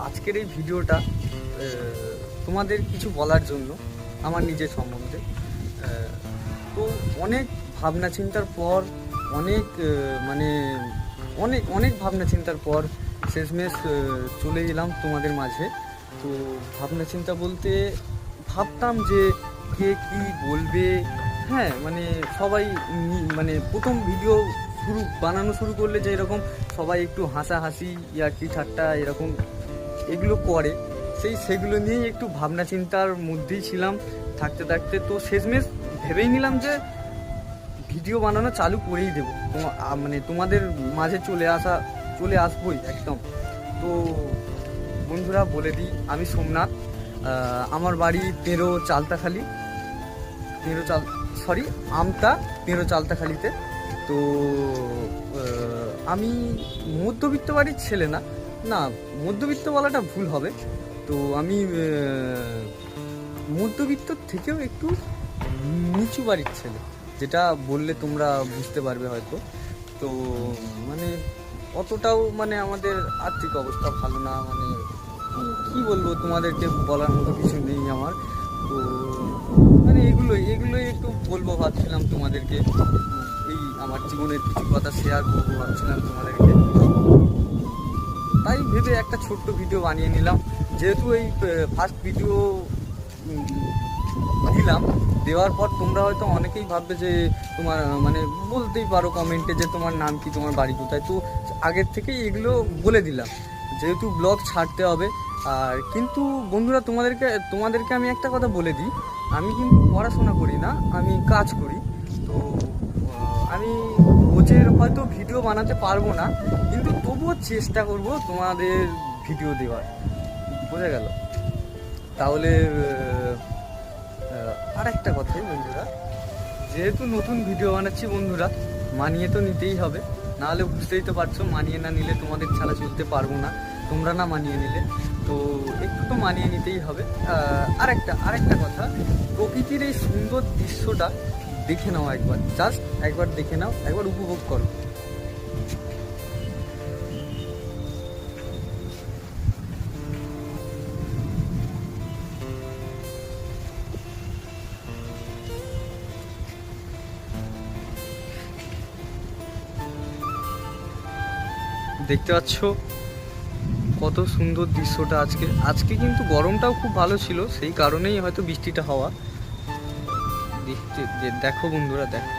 আজকের এই ভিডিওটা তোমাদের কিছু বলার জন্য আমার নিজের সম্বন্ধে। তো অনেক ভাবনা চিন্তার পর অনেক মানে অনেক অনেক ভাবনা চিন্তার পর শেষমেশ চলে এলাম তোমাদের মাঝে। তো ভাবনা চিন্তা বলতে ভাবতাম যে কে কী বলবে, হ্যাঁ মানে সবাই মানে প্রথম ভিডিও বানানো শুরু করলে যে এরকম সবাই একটু হাসাহাসি ইয়ার্কি ঠাট্টা এরকম এগুলো করে, সেগুলো নিয়েই একটু ভাবনা চিন্তার মধ্যেই ছিলাম থাকতে থাকতে। তো শেষমেশ ভেবেই নিলাম যে ভিডিও বানানো চালু করেই দেবো, মানে তোমাদের মাঝে চলে আসবোই একদম। তো বন্ধুরা বলে দিই, আমি সোমনাথ, আমার বাড়ি আমতা চালতাখালিতে। তো আমি মধ্যবিত্ত বাড়ির ছেলে না, মধ্যবিত্ত বলাটা ভুল হবে। তো আমি মধ্যবিত্ত থেকেও একটু নিচু বাড়ির ছেলে, যেটা বললে তোমরা বুঝতে পারবে হয়তো। তো মানে অতটাও মানে আমাদের আর্থিক অবস্থা ভালো না, মানে কি বলবো তোমাদেরকে বলার মতো কিছু নেই আমার। তো মানে এগুলোই একটু বলবো ভাবছিলাম তোমাদেরকে, এই আমার জীবনের কিছু কথা শেয়ার করবো ভাবছিলাম তোমাদেরকে। তাই ভেবে একটা ছোট্ট ভিডিও বানিয়ে নিলাম। যেহেতু এই ফার্স্ট ভিডিও দিলাম, দেওয়ার পর তোমরা হয়তো অনেকেই ভাববে যে তোমার মানে বলতেই পারো কমেন্টে যে তোমার নাম কি, তোমার বাড়ি কোথায়। তো আগের থেকেই এগুলো বলে দিলাম, যেহেতু ব্লগ ছাড়তে হবে। আর কিন্তু বন্ধুরা তোমাদেরকে আমি একটা কথা বলে দিই, আমি কিন্তু পড়াশোনা করি না, আমি কাজ করি। তো আমি রোজের হয়তো ভিডিও বানাতে পারবো না, কিন্তু তবুও চেষ্টা করব তোমাদের ভিডিও দেওয়ার, বোঝা গেল? তাহলে আর একটা কথাই বন্ধুরা, যেহেতু নতুন ভিডিও বানাচ্ছি বন্ধুরা, মানিয়ে তো নিতেই হবে, নাহলে বুঝতেই তো পারছো মানিয়ে না নিলে তোমাদের ছাড়া চলতে পারবো না, তোমরা না মানিয়ে নিলে। তো একটু তো মানিয়ে নিতেই হবে। আরেকটা কথা, প্রকৃতির এই সুন্দর দৃশ্যটা দেখে নাও একবার, জাস্ট একবার দেখে নাও, একবার উপভোগ করো। দেখতে পাচ্ছ কত সুন্দর দৃশ্যটা। আজকে কিন্তু গরমটাও খুব ভালো ছিল, সেই কারণেই হয়তো বৃষ্টিটা হওয়া। দেখো বন্ধুরা, দেখো।